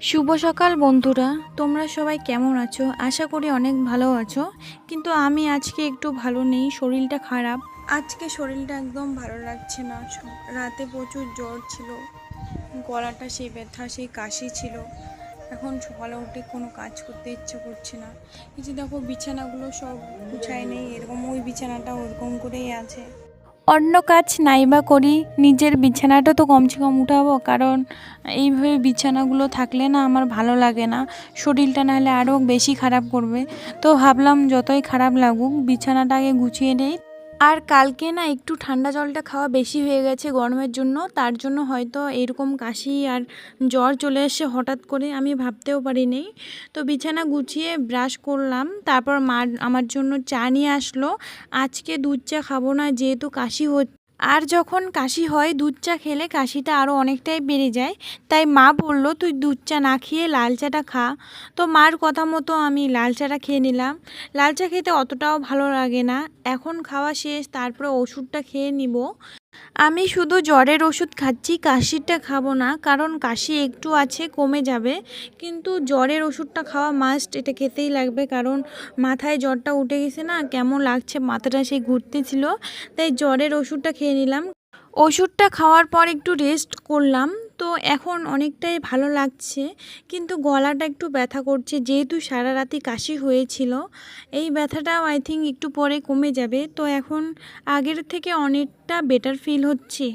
শুভ সকাল বন্ধুরা, তোমরা সবাই কেমন আছো? আশা করি অনেক ভালো আছো। কিন্তু আমি আজকে একটু ভালো নেই, শরীরটা খারাপ। আজকে শরীরটা একদম ভালো লাগছে না। রাতে প্রচুর জ্বর ছিল, গলাটা সেই ব্যথা, সেই কাশি ছিল। এখন সকালে উঠে কোনো কাজ করতে ইচ্ছে করছে না। এই যে দেখো, বিছানাগুলো সব গুছায় নেই, এরকম ওই বিছানাটা ওরকম করেই আছে। অন্য কাজ নাই বা করি, নিজের বিছানাটা তো কমসে কম উঠাবো, কারণ এইভাবে বিছানাগুলো থাকলে না আমার ভালো লাগে না। শরীরটা নাহলে আরও বেশি খারাপ করবে। তো ভাবলাম যতই খারাপ লাগুক বিছানাটা আগে গুছিয়ে নেই। আর কালকে না একটু ঠান্ডা জলটা খাওয়া বেশি হয়ে গেছে গরমের জন্য, তার জন্য হয়তো এরকম কাশি আর জ্বর চলে এসে হঠাৎ করে, আমি ভাবতেও পারিনি। তো বিছানা গুছিয়ে ব্রাশ করলাম, তারপর মা আমার জন্য চা নিয়ে আসলো। আজকে দুধ চা খাবো না, যেহেতু কাশি হচ্ছে। আর যখন কাশি হয় দুধ চা খেলে কাশিটা আরও অনেকটাই বেড়ে যায়। তাই মা বলল তুই দুধ চা না খেয়ে লাল চাটা খা। তো মার কথা মতো আমি লাল চাটা খেয়ে নিলাম। লাল চা খেতে অতটাও ভালো লাগে না। এখন খাওয়া শেষ, তারপরে ওষুধটা খেয়ে নিব। আমি শুধু জ্বরের ওষুধ খাচ্ছি, কাশিরটা খাবো না, কারণ কাশি একটু আছে, কমে যাবে। কিন্তু জ্বরের ওষুধটা খাওয়া মাস্ট, এটা খেতেই লাগবে, কারণ মাথায় জ্বরটা উঠে গেছে না, কেমন লাগছে, মাথাটা সেই ঘুরতেছিল। তাই জ্বরের ওষুধটা খেয়ে নিলাম। ওষুধটা খাওয়ার পর একটু রেস্ট করলাম। তো এখন অনেকটাই ভালো লাগছে, কিন্তু গলাটা একটু ব্যথা করছে, যেহেতু সারা রাতি কাশি হয়েছিল। এই ব্যথাটাও আই থিঙ্ক একটু পরে কমে যাবে। তো এখন আগের থেকে অনেকটা বেটার ফিল হচ্ছে।